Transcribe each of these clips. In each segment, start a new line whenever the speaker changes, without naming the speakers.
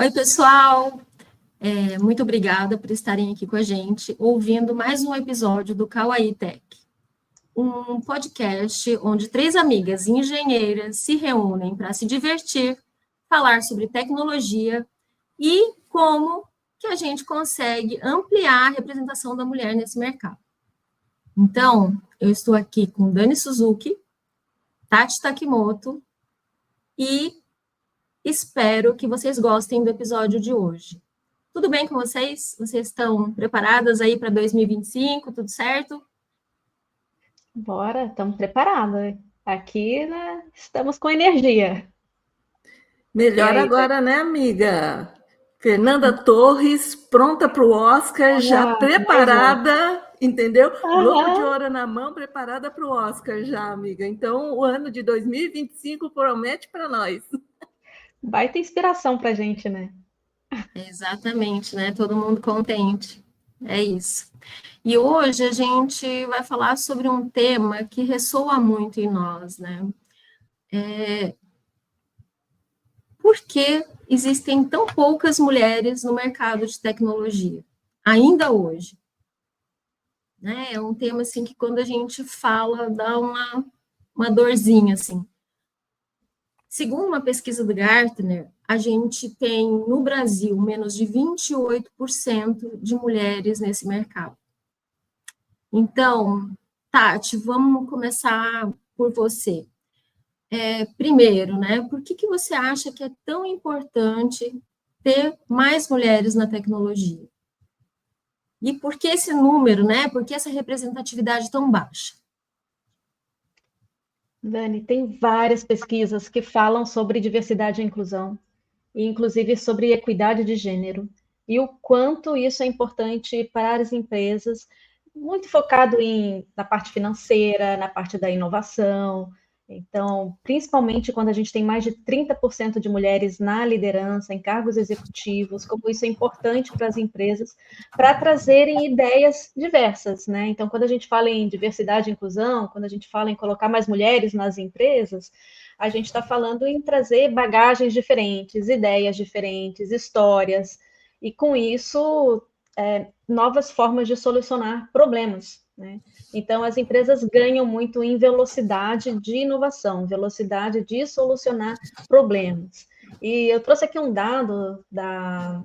Oi, pessoal! Muito obrigada por estarem aqui com a gente, ouvindo mais um episódio do Kawaii Tech, um podcast onde três amigas engenheiras se reúnem para se divertir, falar sobre tecnologia e como que a gente consegue ampliar a representação da mulher nesse mercado. Então, eu estou aqui com Dani Suzuki, Tati Takimoto e espero que vocês gostem do episódio de hoje. Tudo bem com vocês? Vocês estão preparadas aí para 2025? Tudo certo?
Bora, estamos preparados. Aqui, né, estamos com energia. E
Melhor
aí,
agora, né, amiga? Fernanda Torres, pronta para o Oscar, já
mais um.
preparada, entendeu? Globo de
Aham.
Ouro na mão, preparada para o Oscar já, amiga. Então, o ano de 2025 promete para nós.
Baita inspiração pra gente, né?
Exatamente, né? Todo mundo contente. É isso. E hoje a gente vai falar sobre um tema que ressoa muito em nós, né? Por que existem tão poucas mulheres no mercado de tecnologia? Ainda hoje. Né? É um tema assim que quando a gente fala dá uma dorzinha assim. Segundo uma pesquisa do Gartner, a gente tem no Brasil menos de 28% de mulheres nesse mercado. Então, Tati, vamos começar por você. Primeiro, né, por que você acha que é tão importante ter mais mulheres na tecnologia? E por que esse número, né? Por que essa representatividade tão baixa?
Dani, tem várias pesquisas que falam sobre diversidade e inclusão, e inclusive sobre equidade de gênero, e o quanto isso é importante para as empresas, muito focado na parte financeira, na parte da inovação. Então, principalmente quando a gente tem mais de 30% de mulheres na liderança, em cargos executivos, como isso é importante para as empresas, para trazerem ideias diversas, né? Então, quando a gente fala em diversidade e inclusão, quando a gente fala em colocar mais mulheres nas empresas, a gente está falando em trazer bagagens diferentes, ideias diferentes, histórias, e com isso, novas formas de solucionar problemas, né? Então, as empresas ganham muito em velocidade de inovação, velocidade de solucionar problemas. E eu trouxe aqui um dado,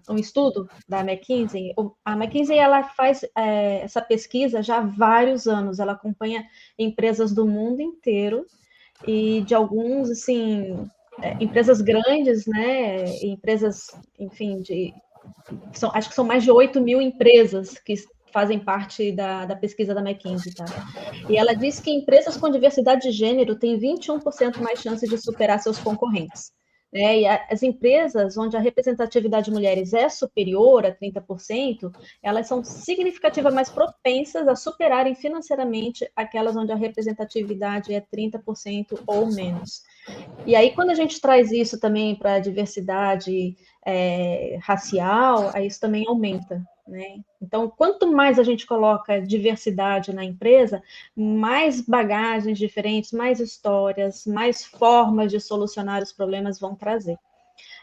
um estudo da McKinsey. A McKinsey ela faz essa pesquisa já há vários anos, ela acompanha empresas do mundo inteiro e de alguns, assim, empresas grandes, né, empresas, enfim, acho que são mais de 8 mil empresas que fazem parte da pesquisa da McKinsey, tá? E ela diz que empresas com diversidade de gênero têm 21% mais chance de superar seus concorrentes. Né? E as empresas onde a representatividade de mulheres é superior a 30%, elas são significativamente mais propensas a superarem financeiramente aquelas onde a representatividade é 30% ou menos. E aí, quando a gente traz isso também para a diversidade racial, aí isso também aumenta. Né? Então, quanto mais a gente coloca diversidade na empresa, mais bagagens diferentes, mais histórias, mais formas de solucionar os problemas vão trazer.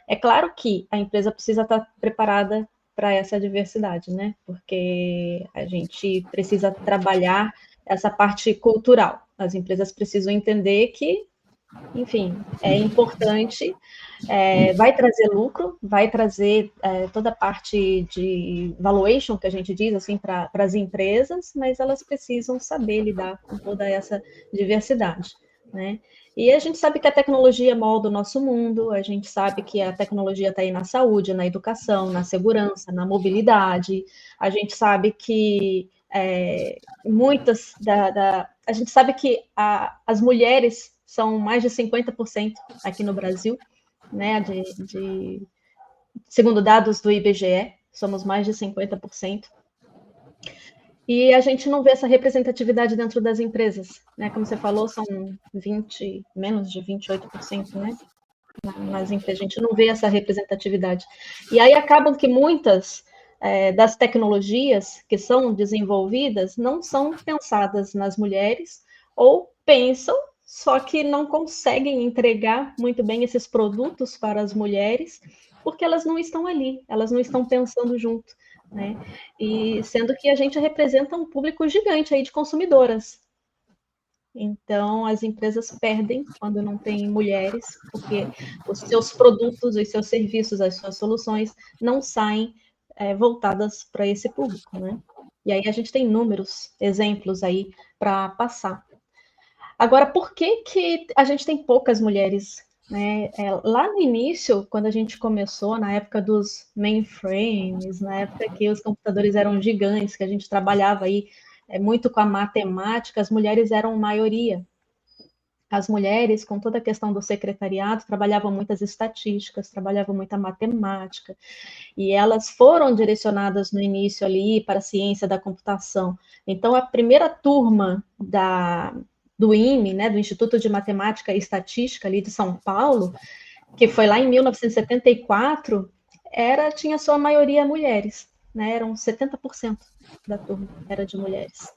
É claro que a empresa precisa estar preparada para essa diversidade, né? Porque a gente precisa trabalhar essa parte cultural. As empresas precisam entender que, enfim, é importante, vai trazer lucro, vai trazer toda a parte de valuation, que a gente diz assim, para as empresas, mas elas precisam saber lidar com toda essa diversidade, né? E a gente sabe que a tecnologia molda o nosso mundo, a gente sabe que a tecnologia está aí na saúde, na educação, na segurança, na mobilidade, a gente sabe que a gente sabe que as mulheres são mais de 50% aqui no Brasil, né? Segundo dados do IBGE, somos mais de 50%. E a gente não vê essa representatividade dentro das empresas, né? Como você falou, são menos de 28%, né? Nas empresas, a gente não vê essa representatividade. E aí acabam que muitas das tecnologias que são desenvolvidas não são pensadas nas mulheres ou pensam, só que não conseguem entregar muito bem esses produtos para as mulheres porque elas não estão ali, elas não estão pensando junto, né? E sendo que a gente representa um público gigante aí de consumidoras. Então, as empresas perdem quando não tem mulheres, porque os seus produtos, os seus serviços, as suas soluções não saem voltadas para esse público, né? E aí a gente tem inúmeros exemplos aí para passar. Agora, por que a gente tem poucas mulheres? Né? Lá no início, quando a gente começou, na época dos mainframes, na época que os computadores eram gigantes, que a gente trabalhava aí muito com a matemática, as mulheres eram maioria. As mulheres, com toda a questão do secretariado, trabalhavam muitas estatísticas, trabalhavam muita matemática, e elas foram direcionadas no início ali para a ciência da computação. Então, a primeira turma do IME, né, do Instituto de Matemática e Estatística ali de São Paulo, que foi lá em 1974, tinha sua maioria mulheres, né, eram 70% da turma era de mulheres.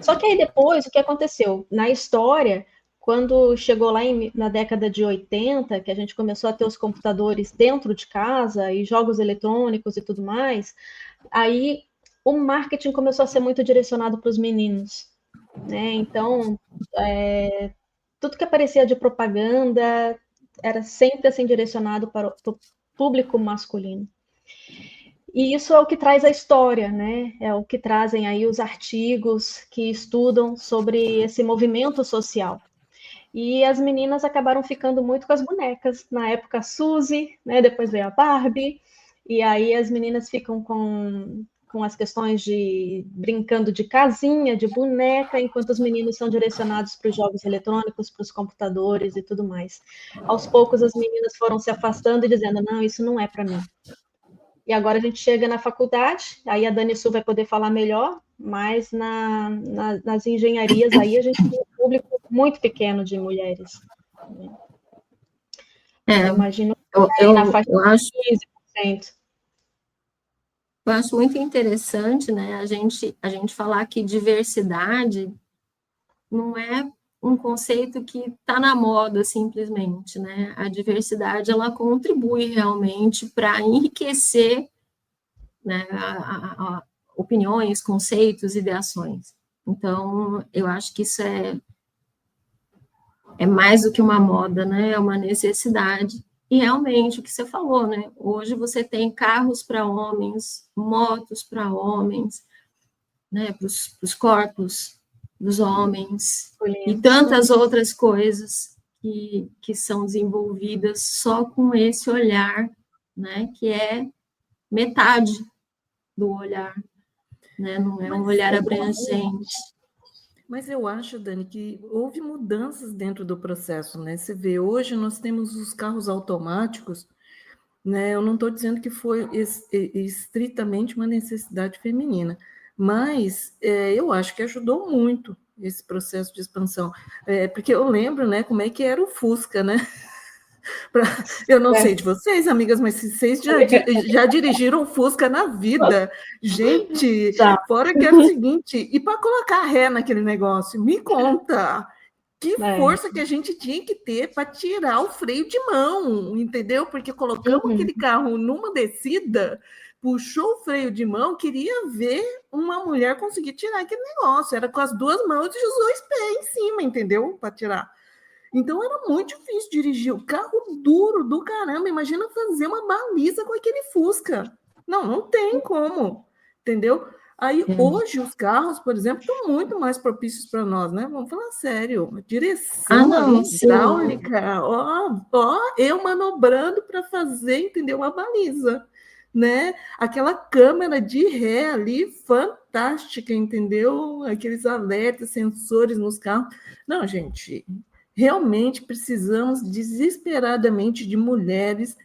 Só que aí depois, o que aconteceu? Na história, quando chegou lá na década de 80, que a gente começou a ter os computadores dentro de casa e jogos eletrônicos e tudo mais, aí o marketing começou a ser muito direcionado para os meninos, né? Então, tudo que aparecia de propaganda era sempre assim direcionado para o público masculino. E isso é o que traz a história, né? É o que trazem aí os artigos que estudam sobre esse movimento social. E as meninas acabaram ficando muito com as bonecas. Na época, a Suzy, né? Depois veio a Barbie. E aí as meninas ficam com as questões de brincando de casinha, de boneca, enquanto os meninos são direcionados para os jogos eletrônicos, para os computadores e tudo mais. Aos poucos, as meninas foram se afastando e dizendo: não, isso não é para mim. E agora a gente chega na faculdade, aí a Dani Su vai poder falar melhor, mas nas engenharias aí a gente tem um público muito pequeno de mulheres. Eu imagino que
eu,
na faixa
eu acho,
de 15%.
eu acho muito interessante, né, a gente falar que diversidade não é um conceito que está na moda simplesmente, né? A diversidade ela contribui realmente para enriquecer, né, opiniões, conceitos, ideações. Então, eu acho que isso é mais do que uma moda, né? É uma necessidade. E realmente, o que você falou, né? Hoje você tem carros para homens, motos para homens, né? Para os corpos dos homens, e tantas outras coisas que são desenvolvidas só com esse olhar, né? Que é metade do olhar, né? Não é um olhar abrangente.
Mas eu acho, Dani, que houve mudanças dentro do processo, né? Você vê, hoje nós temos os carros automáticos, né? Eu não estou dizendo que foi estritamente uma necessidade feminina, mas eu acho que ajudou muito esse processo de expansão. Porque eu lembro, né, como é que era o Fusca, né? Eu não sei de vocês, amigas, mas se vocês já dirigiram Fusca na vida, gente, fora que é o seguinte, e para colocar ré naquele negócio, me conta, que força que a gente tinha que ter para tirar o freio de mão, entendeu? Porque colocamos aquele carro numa descida, puxou o freio de mão, queria ver uma mulher conseguir tirar aquele negócio, era com as duas mãos e os dois pés em cima, entendeu? Para tirar. Então era muito difícil dirigir o carro duro do caramba. Imagina fazer uma baliza com aquele Fusca. Não tem como, entendeu? Aí hoje os carros, por exemplo, estão muito mais propícios para nós, né? Vamos falar sério. Direção hidráulica, eu manobrando para fazer, entendeu? Uma baliza, né? Aquela câmera de ré ali, fantástica, entendeu? Aqueles alertas, sensores nos carros. Não, gente, realmente precisamos desesperadamente de mulheres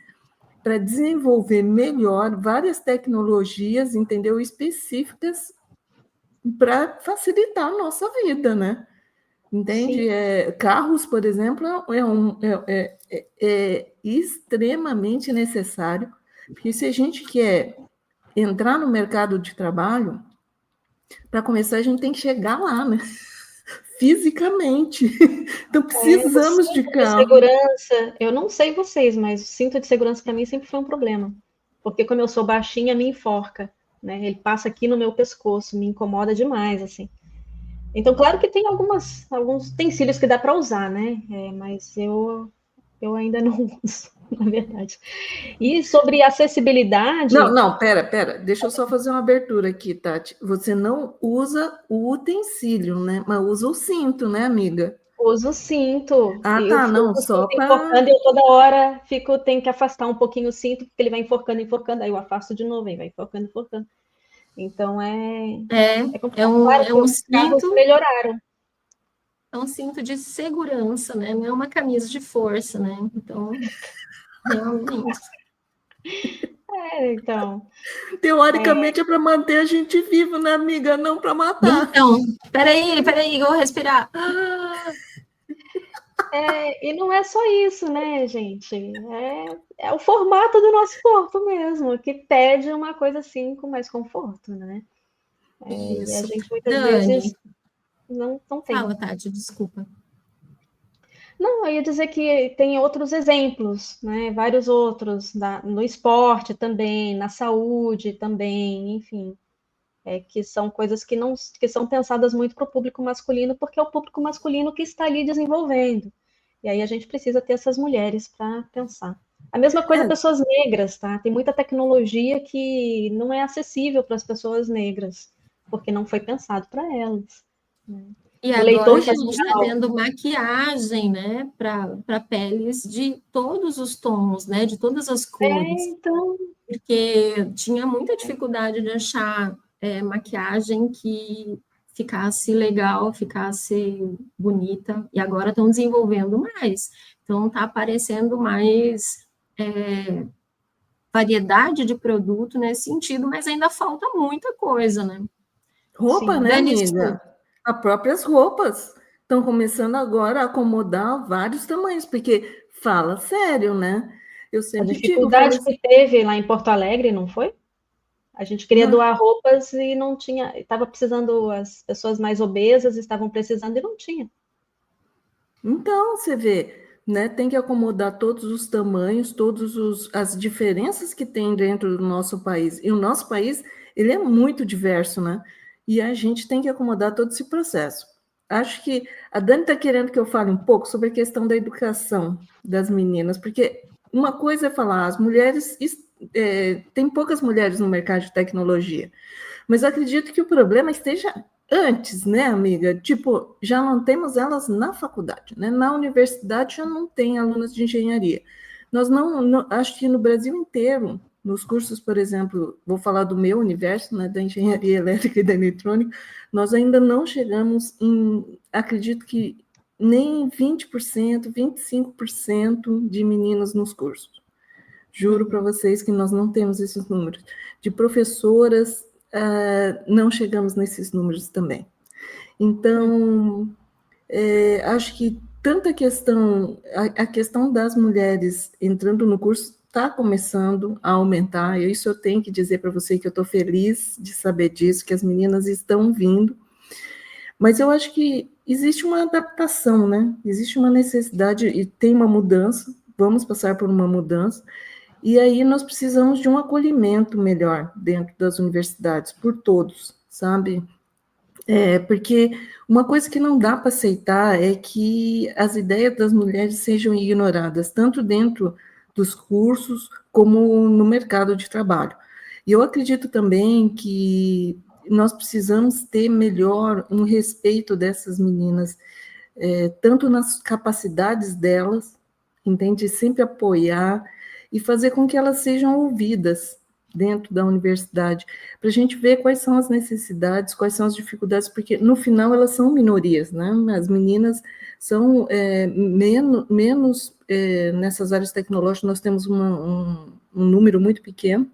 para desenvolver melhor várias tecnologias, entendeu? Específicas para facilitar a nossa vida, né? Entende? Carros, por exemplo, é extremamente necessário, porque se a gente quer entrar no mercado de trabalho, para começar, a gente tem que chegar lá, né? fisicamente. Então,
O
precisamos de
cinto de
carro.
segurança, eu não sei vocês, mas o cinto de segurança para mim sempre foi um problema. Porque como eu sou baixinha, me enforca, né? Ele passa aqui no meu pescoço, me incomoda demais, assim. Então, claro que tem alguns utensílios que dá para usar, né? Mas eu ainda não uso, na verdade. E sobre
Não,
acessibilidade,
não, pera, deixa eu só fazer uma abertura aqui, Tati. Você não usa o utensílio, né? Mas usa o cinto, né, amiga?
uso o cinto.
Ah,
E eu
tá,
fico
não,
com o
só
cinto
para.
enforcando e eu toda hora tenho que afastar um pouquinho o cinto, porque ele vai enforcando, enforcando, aí eu afasto de novo, aí vai enforcando, enforcando. Então
É,
é
é
complicado.
um,
Claro
é
que
um
os carros
cinto,
melhoraram.
é um cinto de segurança, né? Não é uma camisa de força, né? Então, realmente.
Então,
Teoricamente é para manter a gente vivo, né, amiga? Não para matar.
Então, peraí, eu vou respirar.
e não é só isso, né, gente? É o formato do nosso corpo mesmo, que pede uma coisa assim com mais conforto, né? E a
Isso.
gente muitas vezes
Dani,
não tem.
fala, Tati, desculpa.
Não, eu ia dizer que tem outros exemplos, né? Vários outros, no esporte também, na saúde também, enfim, que são coisas que são pensadas muito para o público masculino, porque é o público masculino que está ali desenvolvendo. E aí a gente precisa ter essas mulheres para pensar. A mesma coisa
É,
pessoas negras, tá? Tem muita tecnologia que não é acessível para as pessoas negras, porque não foi pensado para elas, né?
E
O leitor
agora que a gente está
social,
vendo maquiagem, né, para peles de todos os tons, né, de todas as cores,
então,
porque tinha muita dificuldade de achar maquiagem que ficasse legal, ficasse bonita, e agora estão desenvolvendo mais. Então, está aparecendo mais variedade de produto nesse sentido, mas ainda falta muita coisa, né?
roupa,
sim.
né,
Dani,
amiga? As próprias roupas estão começando agora a acomodar vários tamanhos, porque fala sério, né? Eu
A
sempre digo, eu falo
dificuldade
assim,
que teve lá em Porto Alegre, não foi? A gente queria
não,
doar roupas e não tinha, estava precisando, as pessoas mais obesas estavam precisando e não tinha.
então, você vê, né? Tem que acomodar todos os tamanhos, as diferenças que tem dentro do nosso país. E o nosso país, ele é muito diverso, né? E a gente tem que acomodar todo esse processo. Acho que a Dani está querendo que eu fale um pouco sobre a questão da educação das meninas, porque uma coisa é falar, as mulheres, tem poucas mulheres no mercado de tecnologia, mas eu acredito que o problema esteja antes, né, amiga? Tipo, já não temos elas na faculdade, né? Na universidade já não tem alunas de engenharia. Nós acho que no Brasil inteiro, nos cursos, por exemplo, vou falar do meu universo, né, da engenharia elétrica e da eletrônica, nós ainda não chegamos acredito que nem 20%, 25% de meninas nos cursos. Juro para vocês que nós não temos esses números. De professoras, não chegamos nesses números também. Então, acho que tanta a questão das mulheres entrando no curso está começando a aumentar. Isso eu tenho que dizer para você que eu estou feliz de saber disso, que as meninas estão vindo. Mas eu acho que existe uma adaptação, né? Existe uma necessidade e tem uma mudança. Vamos passar por uma mudança. E aí nós precisamos de um acolhimento melhor dentro das universidades, por todos, sabe? Porque uma coisa que não dá para aceitar é que as ideias das mulheres sejam ignoradas, tanto dentro dos cursos como no mercado de trabalho. E eu acredito também que nós precisamos ter melhor um respeito dessas meninas, tanto nas capacidades delas, entende? Sempre apoiar e fazer com que elas sejam ouvidas dentro da universidade, para a gente ver quais são as necessidades, quais são as dificuldades, porque no final elas são minorias, né? As meninas são menos nessas áreas tecnológicas, nós temos um número muito pequeno,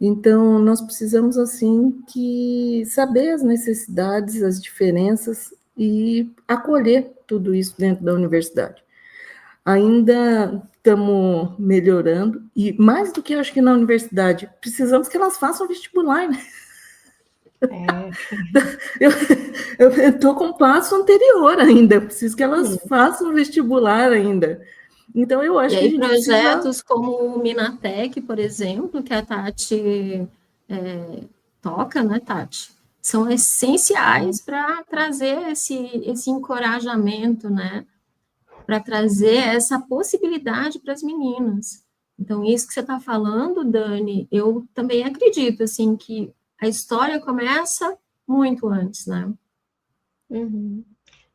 então nós precisamos assim que saber as necessidades, as diferenças e acolher tudo isso dentro da universidade. Ainda estamos melhorando, e mais do que eu acho que na universidade, precisamos que elas façam vestibular, né?
É,
Eu estou com um passo anterior ainda, preciso que elas façam vestibular ainda. Então, eu
E
acho que a
aí,
gente precisa.
projetos como o Minatec, por exemplo, que a Tati toca, né, Tati? São essenciais para trazer esse encorajamento, né? Para trazer essa possibilidade para as meninas. Então, isso que você está falando, Dani, eu também acredito, assim, que a história começa muito antes, né?
uhum.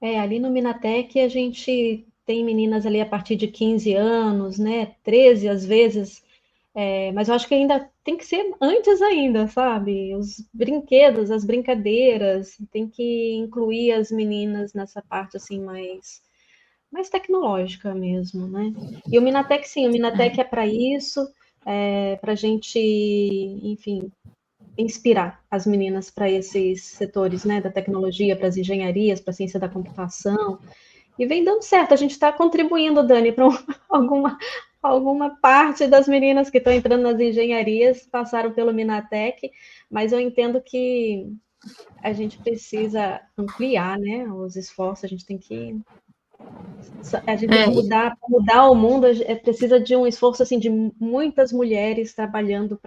Ali no Minatec a gente tem meninas ali a partir de 15 anos, né? 13 às vezes, mas eu acho que ainda tem que ser antes ainda, sabe? Os brinquedos, as brincadeiras, tem que incluir as meninas nessa parte assim mais tecnológica mesmo, né? E o Minatec, sim, o Minatec é para isso, para a gente, enfim, inspirar as meninas para esses setores, né, da tecnologia, para as engenharias, para a ciência da computação, e vem dando certo. A gente está contribuindo, Dani, para alguma parte das meninas que estão entrando nas engenharias passaram pelo Minatec, mas eu entendo que a gente precisa ampliar, né, os esforços, a gente tem que
É,
mudar o mundo, precisa de um esforço assim de muitas mulheres trabalhando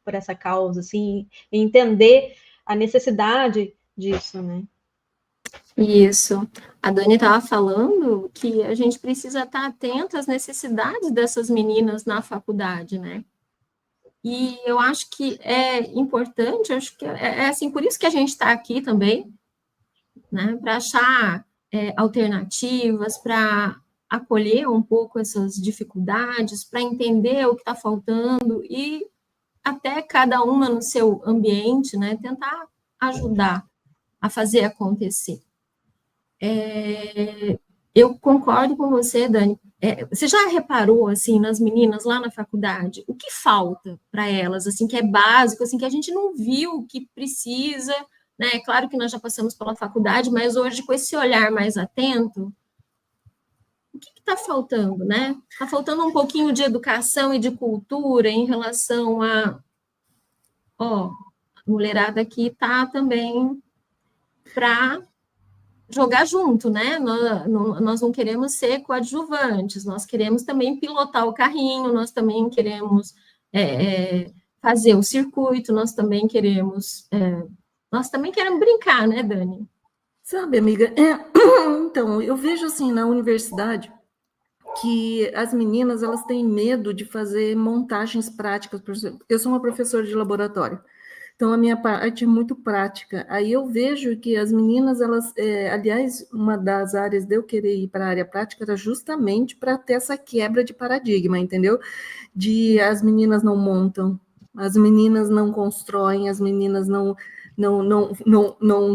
por essa causa, assim, e entender a necessidade disso, né?
isso. A Dani estava falando que a gente precisa estar atento às necessidades dessas meninas na faculdade, né? E eu acho que é importante, acho que é assim, por isso que a gente está aqui também, né? Para achar alternativas, para acolher um pouco essas dificuldades, para entender o que está faltando e até cada uma no seu ambiente, né? Tentar ajudar a fazer acontecer. Eu concordo com você, Dani. Você já reparou, assim, nas meninas lá na faculdade, o que falta para elas, assim, que é básico, assim, que a gente não viu que precisa, né? Claro que nós já passamos pela faculdade, mas hoje, com esse olhar mais atento, o que está faltando, né? Está faltando um pouquinho de educação e de cultura em relação a mulherada aqui está também para jogar junto, né? Nós não queremos ser coadjuvantes, nós queremos também pilotar o carrinho, nós também queremos fazer o circuito, nós também queremos brincar, né, Dani?
Sabe, amiga, então, eu vejo assim na universidade que as meninas elas têm medo de fazer montagens práticas. Por exemplo, eu sou uma professora de laboratório, então a minha parte é muito prática. Aí eu vejo que as meninas, elas, aliás, uma das áreas de eu querer ir para a área prática era justamente para ter essa quebra de paradigma, entendeu? De as meninas não montam, as meninas não constroem, as meninas não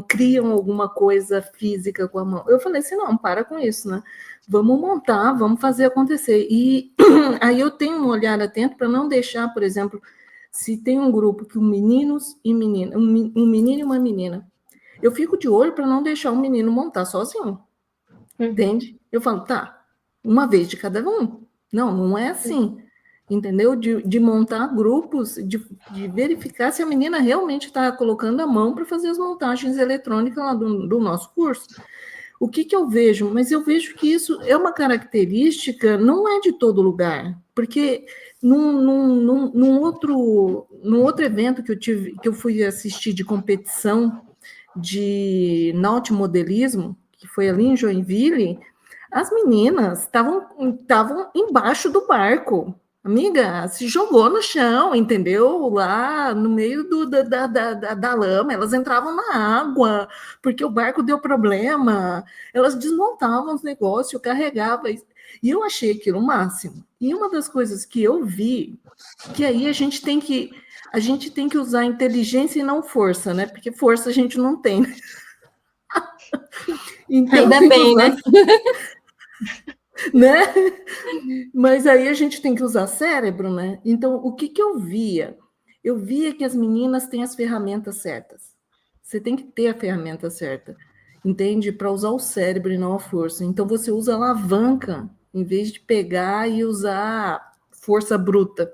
criam alguma coisa física com a mão. Eu falei assim, não, para com isso, né? Vamos montar, vamos fazer acontecer. E aí eu tenho um olhar atento para não deixar, por exemplo, se tem um grupo que meninos e meninas, um menino e uma menina, eu fico de olho para não deixar o menino montar sozinho, entende? Eu falo, tá, uma vez de cada um. Não, não é assim, entendeu? De montar grupos, de verificar se a menina realmente está colocando a mão para fazer as montagens eletrônicas lá do nosso curso. O que eu vejo? Mas eu vejo que isso é uma característica, não é de todo lugar, porque num outro evento que eu tive, que eu fui assistir de competição de nautimodelismo, que foi ali em Joinville, as meninas estavam embaixo do barco. Amiga, se jogou no chão, entendeu? Lá no meio da lama, elas entravam na água, porque o barco deu problema, elas desmontavam os negócios, carregavam, e eu achei aquilo o máximo. E uma das coisas que eu vi, que aí a gente tem que usar inteligência e não força, né? Porque força a gente não tem. Então,
Ainda
tem que
bem,
usar,
né?
né? Mas aí a gente tem que usar cérebro, né? Então, o que eu via? Eu via que as meninas têm as ferramentas certas. Você tem que ter a ferramenta certa, entende? Para usar o cérebro e não a força. Então, você usa alavanca em vez de pegar e usar força bruta.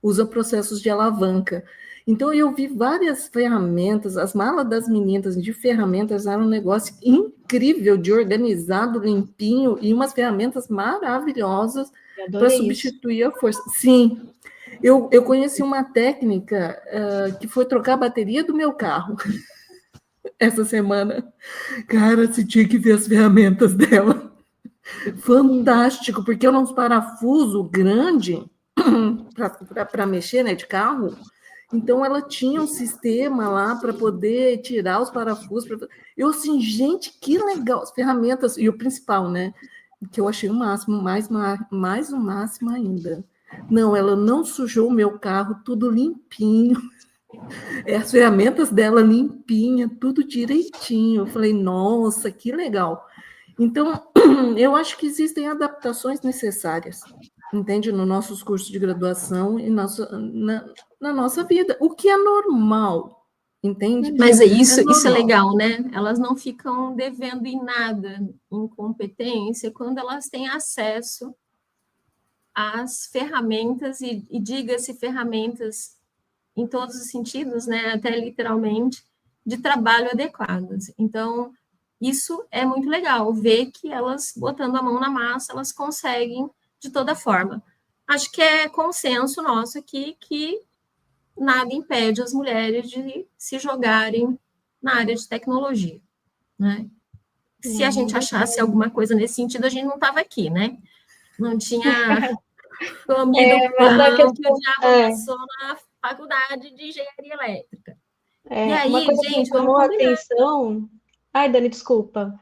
Usa processos de alavanca. Então, eu vi várias ferramentas, as malas das meninas de ferramentas eram um negócio incrível, de organizado, limpinho, e umas ferramentas maravilhosas
Eu
para
adorei isso.
substituir a força. Sim, eu conheci uma técnica que foi trocar a bateria do meu carro essa semana. Cara, você tinha que ver as ferramentas dela. Fantástico, porque eu uns parafuso grande para mexer, né, de carro. Então ela tinha um sistema lá para poder tirar os parafusos. Eu assim, gente, que legal as ferramentas e o principal, né, que eu achei o máximo, mais o máximo ainda. Não, ela não sujou o meu carro, tudo limpinho. As ferramentas dela limpinha, tudo direitinho. Eu falei, nossa, que legal. Então, eu acho que existem adaptações necessárias, entende? Nos nossos cursos de graduação e na nossa vida, o que é normal, entende?
Mas
É
isso é
normal.
legal, né? Elas não ficam devendo em nada, em competência, quando elas têm acesso às ferramentas, e diga-se ferramentas em todos os sentidos, né? Até literalmente, de trabalho adequadas. Então, isso é muito legal, ver que elas, botando a mão na massa, elas conseguem de toda forma. Acho que é consenso nosso aqui que nada impede as mulheres de se jogarem na área de tecnologia, né? Se a gente achasse alguma coisa nesse sentido, a gente não estava aqui, né? Não tinha comido o
Mas a
pão que o
questão
diabo amassou na faculdade de engenharia elétrica. E
uma
aí,
coisa que me
gente, vamos
chamou a
combinar.
atenção. Ai, Dani, desculpa.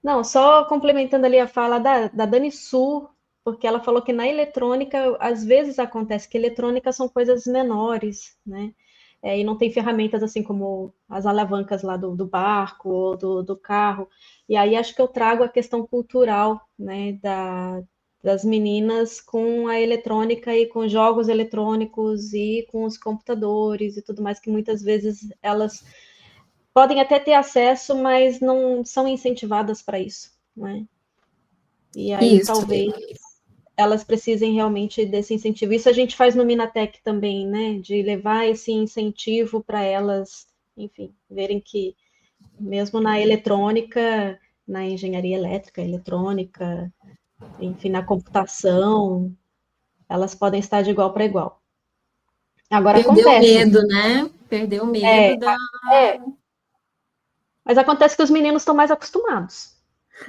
Não, só complementando ali a fala da Dani Su, porque ela falou que na eletrônica, às vezes acontece que eletrônica são coisas menores, né? E não tem ferramentas assim como as alavancas lá do barco ou do carro. E aí acho que eu trago a questão cultural, né, das meninas com a eletrônica e com jogos eletrônicos e com os computadores e tudo mais, que muitas vezes elas podem até ter acesso, mas não são incentivadas para isso, né? E aí
Isso.
talvez elas precisem realmente desse incentivo. Isso a gente faz no Minatec também, né? De levar esse incentivo para elas, enfim, verem que mesmo na eletrônica, na engenharia elétrica, eletrônica, enfim, na computação, elas podem estar de igual para igual. Agora
Perdeu o
acontece,
medo, né? Perdeu o
é,
medo da.
é, mas acontece que os meninos estão mais acostumados.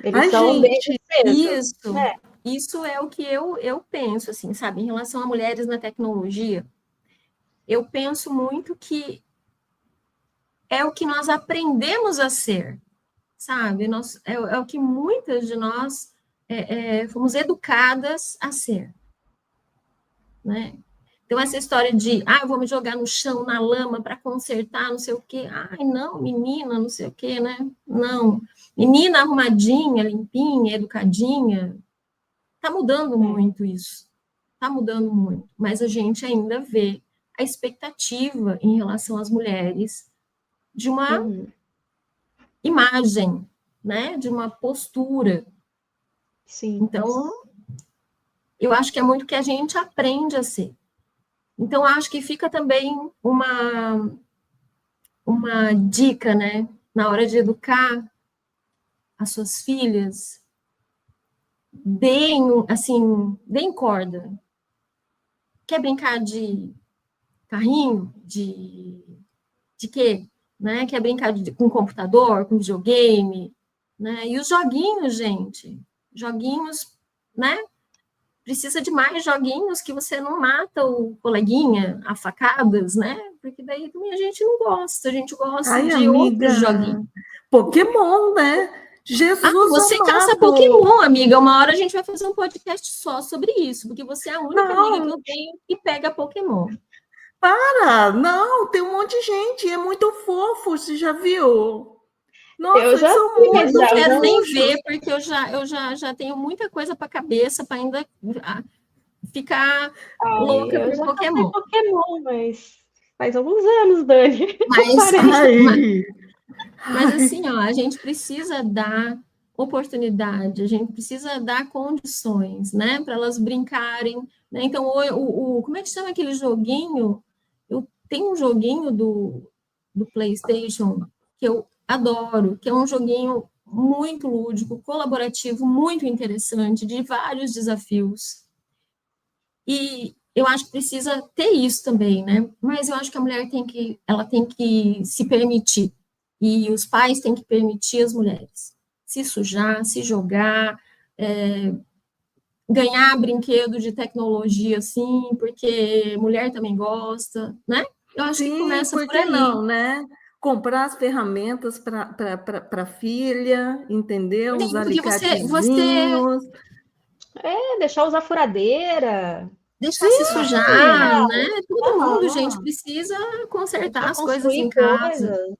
Eles
Ai,
são desde
gente,
cedo,
Isso.
né?
Isso é o que eu penso, assim, sabe? Em relação a mulheres na tecnologia, eu penso muito que é o que nós aprendemos a ser, sabe? É o que muitas de nós fomos educadas a ser, né? Então, essa história de, eu vou me jogar no chão, na lama, para consertar, não sei o quê. Ai, não, menina, não sei o quê, né? Não. Menina arrumadinha, limpinha, educadinha. Tá mudando muito isso. Tá mudando muito. Mas a gente ainda vê a expectativa em relação às mulheres de uma
Uhum,
imagem, né? De uma postura.
sim.
Então, eu acho que é muito que a gente aprende a ser. Então, acho que fica também uma dica, né? Na hora de educar as suas filhas, deem corda. Quer brincar de carrinho? De quê? Né? Quer brincar com computador, com videogame? Né? E os joguinhos, gente. Joguinhos, né? Precisa de mais joguinhos que você não mata o coleguinha a facadas, né? Porque daí também a gente não gosta, a gente gosta
ai,
de outros
amiga,
joguinhos.
Pokémon, né? Jesus
Você caça
amado!
Pokémon, amiga. Uma hora a gente vai fazer um podcast só sobre isso, porque você é a única amiga que
Não,
eu tenho que pega Pokémon.
não, tem um monte de gente, é muito fofo, você já viu?
Eu
Nossa, eles
já
são
vi,
Eu
mas
não
muito
já,
quero
já,
nem
fofuchos.
ver, porque eu já tenho muita coisa para a cabeça para ainda ficar louca
eu
por
já catei
Pokémon.
Pokémon, mas faz alguns anos, Dani. Eu
Mas,
parei.
Ai,
mas
ai,
assim, ó, a gente precisa dar oportunidade, a gente precisa dar condições, né, para elas brincarem, né? Então, como é que chama aquele joguinho? tem um joguinho do PlayStation que eu adoro, que é um joguinho muito lúdico, colaborativo, muito interessante, de vários desafios. E eu acho que precisa ter isso também, né? Mas eu acho que a mulher ela tem que se permitir. E os pais têm que permitir as mulheres se sujar, se jogar, ganhar brinquedo de tecnologia, assim, porque mulher também gosta, né? Eu acho que
Sim,
começa
por
por
que
aí.
não, né? Comprar as ferramentas para a filha, entendeu? Os
Porque você
alicatezinhos.
Deixar usar furadeira,
deixar se sujar,
Sim,
né? Todo mundo, gente,
aham,
precisa consertar
deixar
as coisas
construir
em casa.
coisas.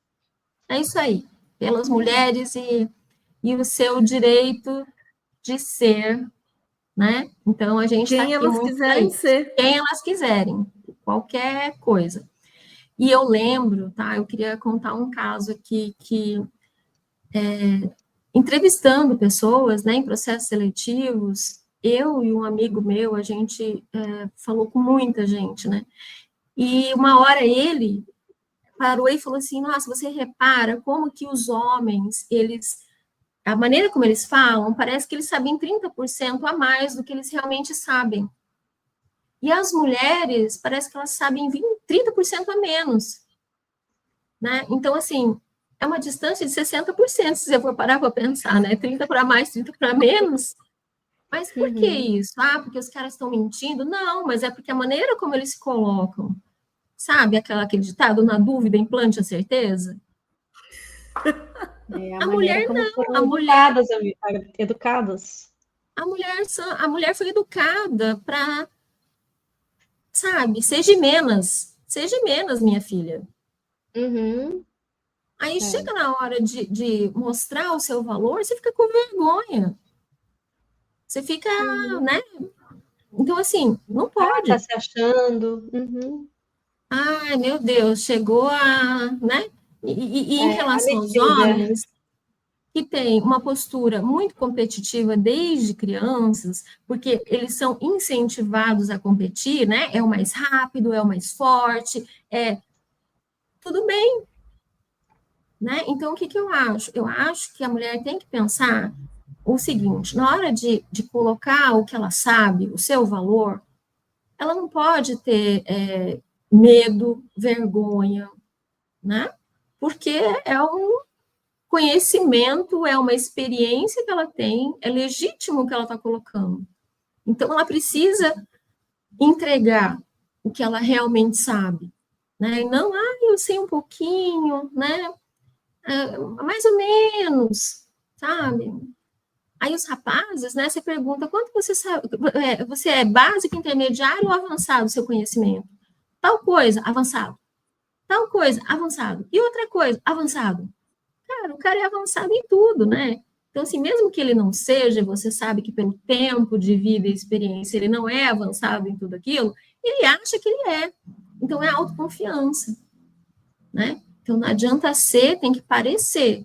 É isso aí. Pelas mulheres e o seu direito de ser, né? Então, a gente está
quem
aqui
elas
muito para
quiserem
isso.
ser.
Quem elas quiserem, qualquer coisa. E eu lembro, tá? Eu queria contar um caso aqui que, entrevistando pessoas, né, em processos seletivos, eu e um amigo meu, a gente falou com muita gente, né? E uma hora ele parou e falou assim, nossa, você repara como que os homens, a maneira como eles falam, parece que eles sabem 30% a mais do que eles realmente sabem. E as mulheres, parece que elas sabem 30% a menos, né? Então, assim, é uma distância de 60%, se você for parar para pensar, né? 30 para mais, 30 para menos. Mas por que
Uhum.
isso? Ah, porque os caras estão mentindo? Não, mas é porque a maneira como eles se colocam, sabe? Aquele ditado, na dúvida, implante a certeza.
É a
A
maneira
mulher
como
não,
foram educadas, educados.
a mulher foi educada para, sabe, seja menos, minha filha.
Uhum.
Aí
É.
chega na hora de mostrar o seu valor, você fica com vergonha. Você fica,
Uhum.
né? Então, assim, não
Tá
pode.
se achando. Uhum.
Ai, meu Deus, chegou a, né? E em
A
relação aos
metida.
homens, que têm uma postura muito competitiva desde crianças, porque eles são incentivados a competir, né? É o mais rápido, é o mais forte, tudo bem, né? Então, o que eu acho? Eu acho que a mulher tem que pensar o seguinte: na hora de colocar o que ela sabe, o seu valor, ela não pode ter medo, vergonha, né? Porque é um conhecimento, é uma experiência que ela tem, é legítimo o que ela está colocando. Então, ela precisa entregar o que ela realmente sabe, né? E não, eu sei um pouquinho, né? Mais ou menos, sabe? Aí os rapazes, né? Você pergunta quanto você sabe, você é básico, intermediário ou avançado o seu conhecimento? Tal coisa, avançado. Tal coisa, avançado. E outra coisa, avançado. Cara, o cara é avançado em tudo, né? Então, assim, mesmo que ele não seja, você sabe que pelo tempo de vida e experiência ele não é avançado em tudo aquilo, ele acha que ele é. Então, é autoconfiança, né? Então, não adianta ser, tem que parecer.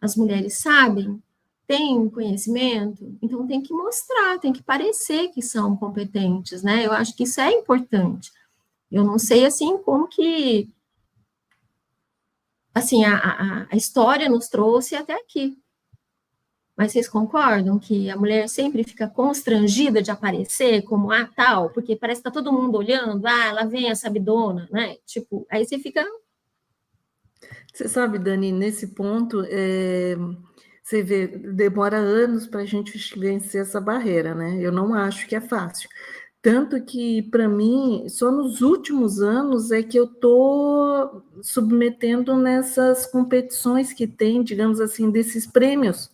As mulheres sabem, têm conhecimento, então tem que mostrar, tem que parecer que são competentes, né? Eu acho que isso é importante. Eu não sei, assim, como que, assim, a história nos trouxe até aqui. Mas vocês concordam que a mulher sempre fica constrangida de aparecer como tal, porque parece que tá todo mundo olhando, ela vem a sabidona, né? Tipo, aí você fica.
Você sabe, Dani, nesse ponto, você vê, demora anos para a gente vencer essa barreira, né? Eu não acho que é fácil. Tanto que, para mim, só nos últimos anos é que eu estou submetendo nessas competições que tem, digamos assim, desses prêmios,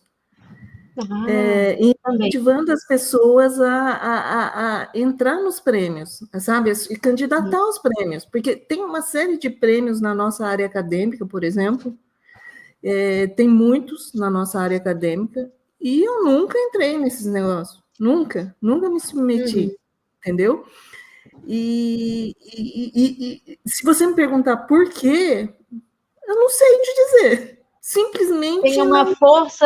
Também.
incentivando as pessoas a entrar nos prêmios, sabe? E candidatar aos prêmios, porque tem uma série de prêmios na nossa área acadêmica, por exemplo, tem muitos na nossa área acadêmica, e eu nunca entrei nesses negócios, nunca me submeti, entendeu? E se você me perguntar por quê, eu não sei te dizer. Simplesmente
Tem uma
não.
força,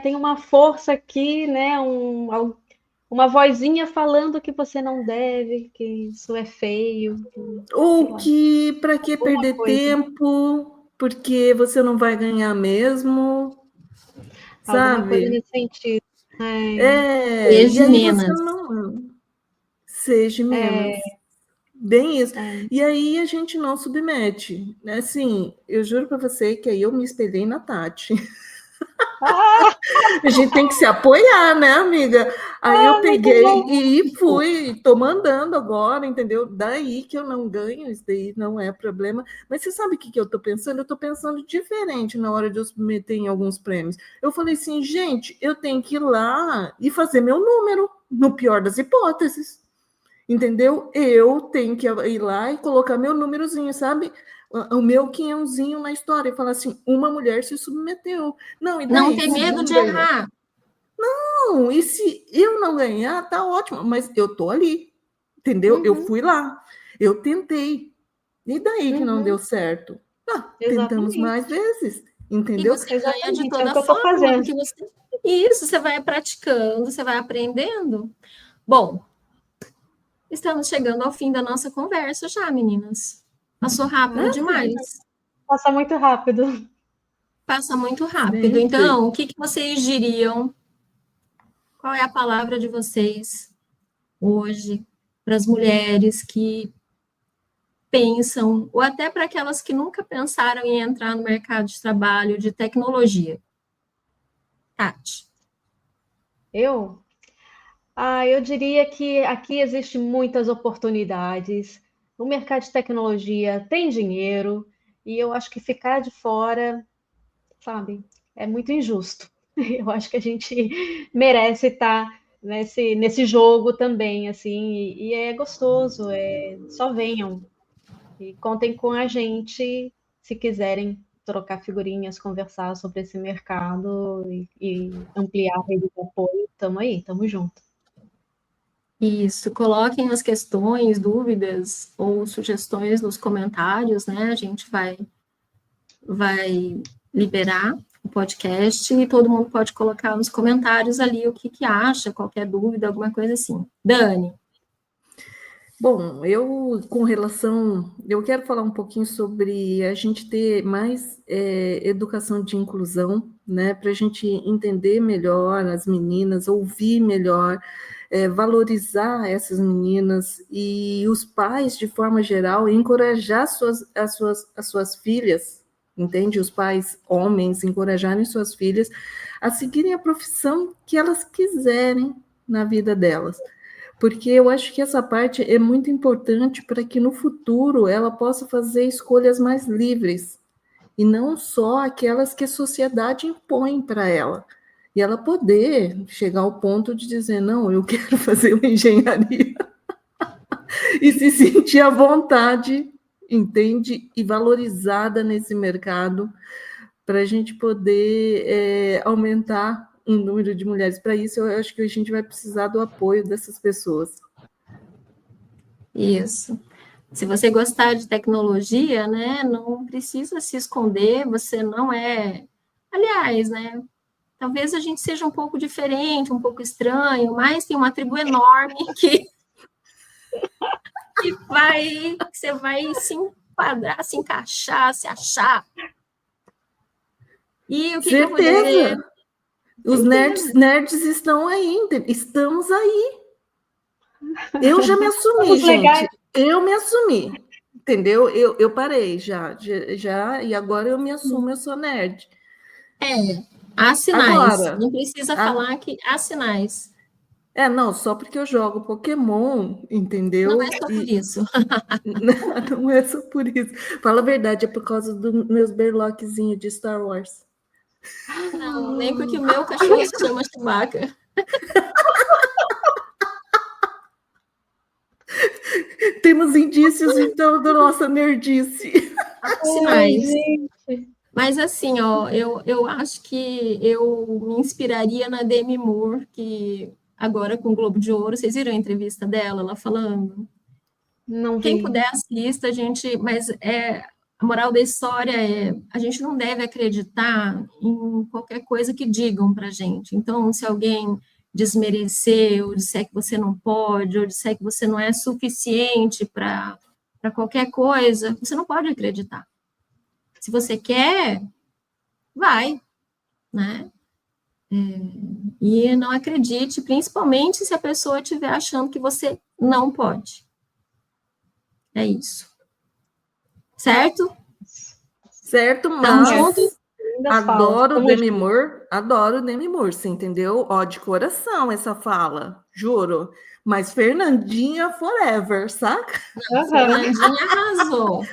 tem uma força aqui, né? uma vozinha falando que você não deve, que isso é feio, sei
Ou
lá,
que para que
alguma
perder
coisa,
tempo, porque você não vai ganhar mesmo,
alguma coisa
sabe?
nesse sentido.
E
Beijo,
aí você
meninas.
não seja
É,
menos. Bem isso.
é,
E aí a gente não submete. Né? Assim, eu juro para você que aí eu me espelhei na Tati.
ah,
A gente tem que se apoiar, né, amiga? Aí eu
muito
peguei
bom.
e fui, tô mandando agora, entendeu? Daí que eu não ganho, isso daí não é problema. Mas você sabe o que eu tô pensando? Eu tô pensando diferente na hora de eu submeter em alguns prêmios. Eu falei assim, gente, eu tenho que ir lá e fazer meu número, no pior das hipóteses. Entendeu? Eu tenho que ir lá e colocar meu númerozinho, sabe? O meu quinhãozinho na história e falar assim: uma mulher se submeteu. Não, e
Não
daí?
ter
Se
medo
não
de
ganhou?
errar.
Não, e se eu não ganhar, tá ótimo, mas eu tô ali, entendeu? Eu
Uhum,
fui lá, eu tentei. E daí que não
uhum,
deu certo? Ah, tentamos mais
exatamente,
vezes,
E
entendeu?
você ganha de
exatamente, é o
toda
que eu estou
forma,
fazendo.
porque você. Isso, você vai praticando, você vai aprendendo. Bom, estamos chegando ao fim da nossa conversa já, meninas. Passou rápido demais.
Passa muito rápido.
Passa muito rápido.
Sempre.
Então, o que que vocês diriam? Qual é a palavra de vocês hoje para as mulheres que pensam, ou até para aquelas que nunca pensaram em entrar no mercado de trabalho de tecnologia? Tati.
Eu? Eu diria que aqui existe muitas oportunidades. O mercado de tecnologia tem dinheiro e eu acho que ficar de fora, sabe, é muito injusto. Eu acho que a gente merece estar nesse jogo também, assim, e é gostoso. Só venham e contem com a gente se quiserem trocar figurinhas, conversar sobre esse mercado e ampliar a rede de apoio. Tamo aí, tamo junto.
Isso, coloquem as questões, dúvidas ou sugestões nos comentários, né? A gente vai liberar o podcast e todo mundo pode colocar nos comentários ali o que que acha, qualquer dúvida, alguma coisa assim. Dani.
Bom, eu quero falar um pouquinho sobre a gente ter mais educação de inclusão, né, para a gente entender melhor as meninas, ouvir melhor, valorizar essas meninas e os pais, de forma geral, encorajar as suas filhas, entende? Os pais homens encorajarem suas filhas a seguirem a profissão que elas quiserem na vida delas, porque eu acho que essa parte é muito importante para que no futuro ela possa fazer escolhas mais livres e não só aquelas que a sociedade impõe para ela. E ela poder chegar ao ponto de dizer: não, eu quero fazer uma engenharia e se sentir à vontade, entende? E valorizada nesse mercado, para a gente poder aumentar o número de mulheres. Para isso, eu acho que a gente vai precisar do apoio dessas pessoas.
Isso. Se você gostar de tecnologia, né, não precisa se esconder, você não é. Aliás, né, talvez a gente seja um pouco diferente, um pouco estranho, mas tem uma tribo enorme que você vai se enquadrar, se encaixar, se achar. E o que que eu vou dizer?
Certeza! Os nerds,
Certeza.
nerds estão aí, estamos aí. Eu já me assumi,
Somos legais.
gente. Eu me assumi, entendeu? Eu parei já, e agora eu me assumo, eu sou nerd.
Há sinais,
Agora,
não precisa
a-
falar que há sinais.
não, só porque eu jogo Pokémon,
Não é
entendeu?
só por
E
isso.
não é só por isso. Fala a verdade, é por causa dos meus berloquezinhos de Star Wars.
Não, nem porque o meu cachorro se chama Chewbacca.
Temos indícios, então, da nossa nerdice.
Há
Ai,
sinais.
gente.
Mas assim, ó, eu acho que eu me inspiraria na Demi Moore, que agora com o Globo de Ouro, vocês viram a entrevista dela, ela falando?
Não
Quem
vi.
puder assista, a gente, mas a moral da história é, a gente não deve acreditar em qualquer coisa que digam pra gente. Então, se alguém desmerecer, ou disser que você não pode, ou disser que você não é suficiente para qualquer coisa, você não pode acreditar. Se você quer, vai, né? E não acredite, principalmente se a pessoa estiver achando que você não pode. É isso. Certo?
Certo,
Tamo
mas
junto?
Lindas falas.
adoro o
Tamo
Demi
junto.
Moore, adoro o Demi Moore, você entendeu? Ó, de coração essa fala, juro. Mas Fernandinha forever, saca?
Aham.
Fernandinha arrasou.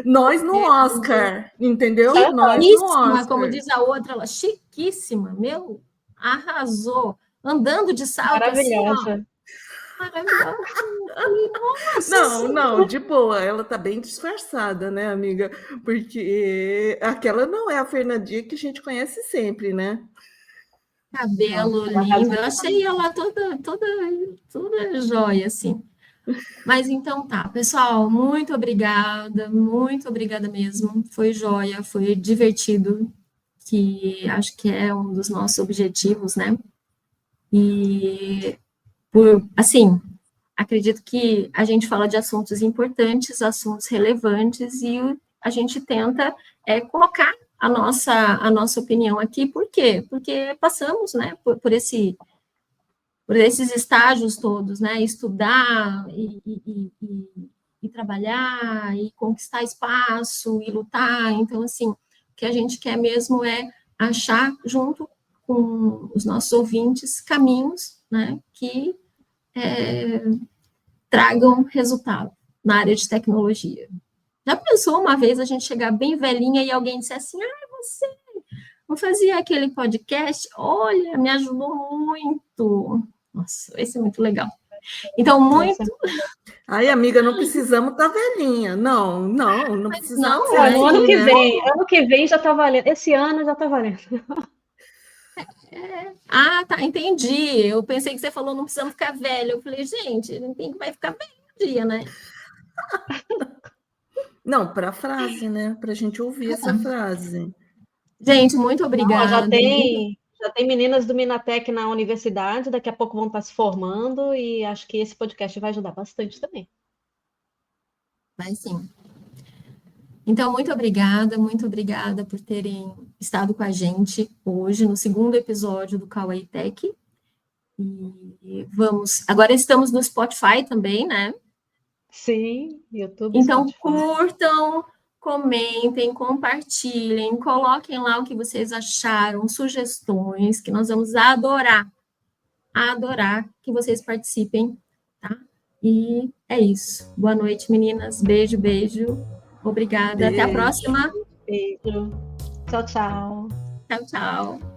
Nós no Oscar, entendeu? Nós no
Chiquíssima, como
Oscar.
diz a outra, ela, chiquíssima, meu, arrasou. Andando de salto assim, ó,
Maravilhosa.
maravilhosa. Eu falei, nossa
Não,
senhora.
não, de boa, ela tá bem disfarçada, né, amiga? Porque aquela não é a Fernandinha que a gente conhece sempre, né?
Cabelo
Ela
lindo,
arrasou.
eu achei ela toda jóia, assim. Mas então tá, pessoal, muito obrigada mesmo. Foi jóia, foi divertido, que acho que é um dos nossos objetivos, né? E, assim, acredito que a gente fala de assuntos importantes, assuntos relevantes, e a gente tenta colocar a nossa opinião aqui. Por quê? Porque passamos, né, por esses estágios todos, né? Estudar e trabalhar e conquistar espaço e lutar. Então, assim, o que a gente quer mesmo é achar, junto com os nossos ouvintes, caminhos, né, que tragam resultado na área de tecnologia. Já pensou uma vez a gente chegar bem velhinha e alguém disser assim, você não fazia aquele podcast? Olha, me ajudou muito. Nossa, vai ser muito legal. Então, muito.
Ai, amiga, não precisamos estar velhinha. Não
Mas
precisamos
não,
ser
No
assim, né?
ano que vem já tá valendo. Esse ano já tá valendo.
tá, entendi. Eu pensei que você falou não precisamos ficar velho. Eu falei, gente, vai ficar velho um dia, né?
Não, para a frase, né? Para a gente ouvir essa frase.
Gente, muito
Não,
obrigada.
já tem meninas do Minatec na universidade, daqui a pouco vão estar se formando e acho que esse podcast vai ajudar bastante também.
Vai sim. Então, muito obrigada por terem estado com a gente hoje no segundo episódio do Kawaii Tech. E agora estamos no Spotify também, né?
Sim, YouTube,
Então,
Spotify.
curtam, comentem, compartilhem, coloquem lá o que vocês acharam, sugestões, que nós vamos adorar que vocês participem, tá? E é isso. Boa noite, meninas. Beijo, beijo. Obrigada. Até a
Beijo.
próxima.
Beijo. Tchau, tchau.
Tchau, tchau.